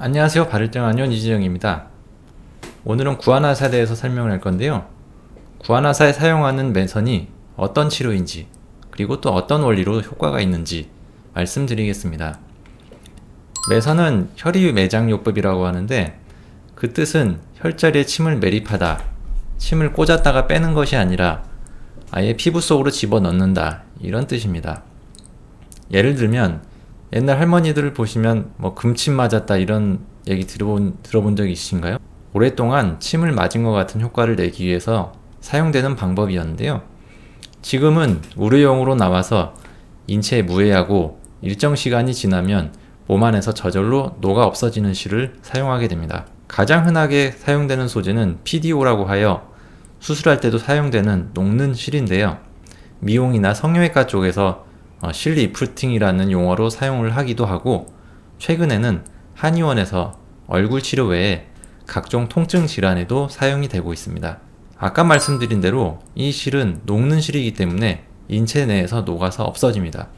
안녕하세요. 바를정한의원 이지영입니다. 오늘은 구안화사에 대해서 설명을 할 건데요. 구안화사에 사용하는 매선이 어떤 치료인지, 그리고 또 어떤 원리로 효과가 있는지 말씀드리겠습니다. 매선은 혈위매장요법이라고 하는데, 그 뜻은 혈자리에 침을 매립하다, 침을 꽂았다가 빼는 것이 아니라 아예 피부 속으로 집어넣는다, 이런 뜻입니다. 예를 들면 옛날 할머니들을 보시면 금침 맞았다 이런 얘기 들어본 적 있으신가요? 오랫동안 침을 맞은 것 같은 효과를 내기 위해서 사용되는 방법이었는데요. 지금은 의료용으로 나와서 인체에 무해하고 일정 시간이 지나면 몸 안에서 저절로 녹아 없어지는 실을 사용하게 됩니다. 가장 흔하게 사용되는 소재는 PDO라고 하여 수술할 때도 사용되는 녹는 실인데요. 미용이나 성형외과 쪽에서 실 리프팅이라는 용어로 사용을 하기도 하고, 최근에는 한의원에서 얼굴 치료 외에 각종 통증 질환에도 사용이 되고 있습니다. 아까 말씀드린 대로 이 실은 녹는 실이기 때문에 인체 내에서 녹아서 없어집니다.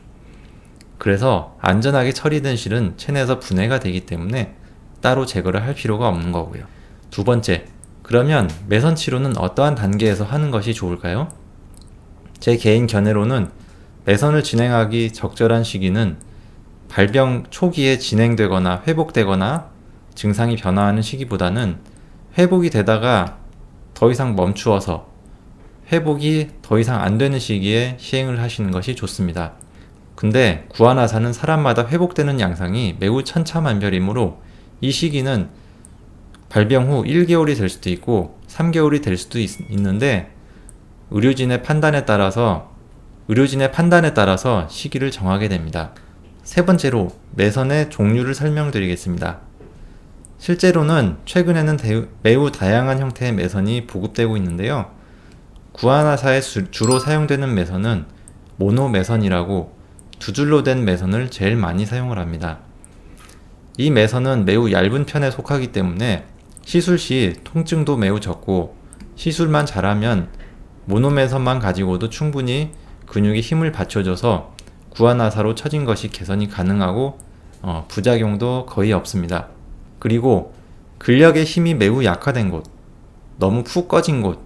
그래서 안전하게 처리된 실은 체내에서 분해가 되기 때문에 따로 제거를 할 필요가 없는 거고요. 두 번째, 그러면 매선 치료는 어떠한 단계에서 하는 것이 좋을까요? 제 개인 견해로는 매선을 진행하기 적절한 시기는 발병 초기에 진행되거나 회복되거나 증상이 변화하는 시기보다는 회복이 되다가 더 이상 멈추어서 회복이 더 이상 안 되는 시기에 시행을 하시는 것이 좋습니다. 근데 구안화사는 사람마다 회복되는 양상이 매우 천차만별이므로 이 시기는 발병 후 1개월이 될 수도 있고 3개월이 될 수도 있는데 의료진의 판단에 따라서 시기를 정하게 됩니다. 세 번째로 매선의 종류를 설명드리겠습니다. 실제로는 최근에는 매우 다양한 형태의 매선이 보급되고 있는데요. 구안화사에 주로 사용되는 매선은 모노 매선이라고 두 줄로 된 매선을 제일 많이 사용을 합니다. 이 매선은 매우 얇은 편에 속하기 때문에 시술 시 통증도 매우 적고, 시술만 잘하면 모노 매선만 가지고도 충분히 근육에 힘을 받쳐줘서 구안화사로 처진 것이 개선이 가능하고 부작용도 거의 없습니다. 그리고 근력의 힘이 매우 약화된 곳, 너무 푹 꺼진 곳,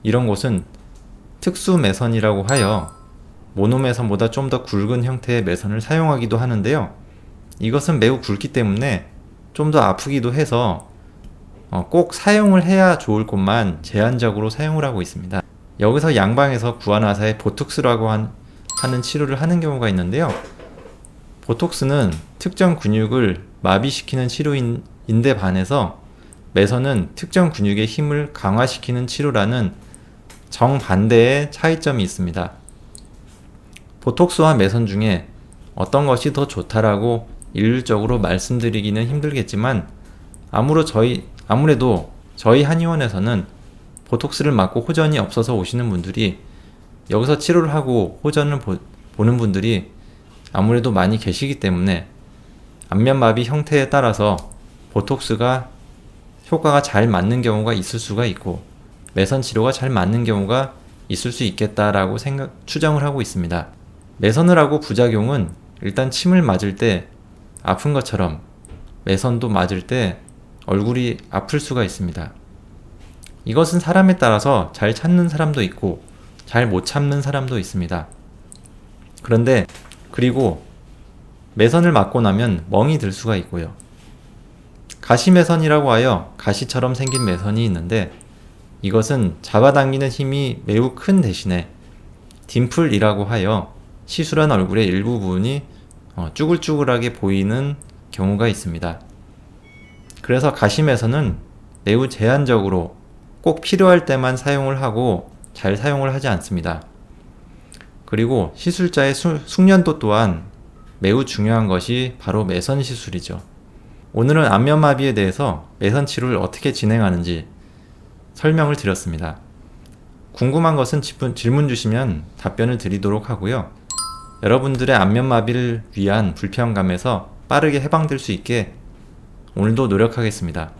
이런 곳은 특수 매선이라고 하여 모노 매선보다 좀 더 굵은 형태의 매선을 사용하기도 하는데요. 이것은 매우 굵기 때문에 좀 더 아프기도 해서 꼭 사용을 해야 좋을 곳만 제한적으로 사용을 하고 있습니다. 여기서 양방에서 구안화사에 보톡스라고 하는 치료를 하는 경우가 있는데요. 보톡스는 특정 근육을 마비시키는 치료인데 반해서 매선은 특정 근육의 힘을 강화시키는 치료라는 정반대의 차이점이 있습니다. 보톡스와 매선 중에 어떤 것이 더 좋다라고 일률적으로 말씀드리기는 힘들겠지만, 아무래도 저희 한의원에서는 보톡스를 맞고 호전이 없어서 오시는 분들이 여기서 치료를 하고 호전을 보는 분들이 아무래도 많이 계시기 때문에 안면마비 형태에 따라서 보톡스가 효과가 잘 맞는 경우가 있을 수가 있고, 매선 치료가 잘 맞는 경우가 있을 수 있겠다라고 추정을 하고 있습니다. 매선을 하고 부작용은 일단 침을 맞을 때 아픈 것처럼 매선도 맞을 때 얼굴이 아플 수가 있습니다. 이것은 사람에 따라서 잘 참는 사람도 있고 잘 못 참는 사람도 있습니다. 그리고 매선을 맞고 나면 멍이 들 수가 있고요. 가시매선이라고 하여 가시처럼 생긴 매선이 있는데, 이것은 잡아당기는 힘이 매우 큰 대신에 딤플이라고 하여 시술한 얼굴의 일부 부분이 쭈글쭈글하게 보이는 경우가 있습니다. 그래서 가시매선은 매우 제한적으로 꼭 필요할 때만 사용을 하고 잘 사용을 하지 않습니다. 그리고 시술자의 숙련도 또한 매우 중요한 것이 바로 매선 시술이죠. 오늘은 안면마비에 대해서 매선 치료를 어떻게 진행하는지 설명을 드렸습니다. 궁금한 것은 질문 주시면 답변을 드리도록 하고요. 여러분들의 안면마비를 위한 불편감에서 빠르게 해방될 수 있게 오늘도 노력하겠습니다.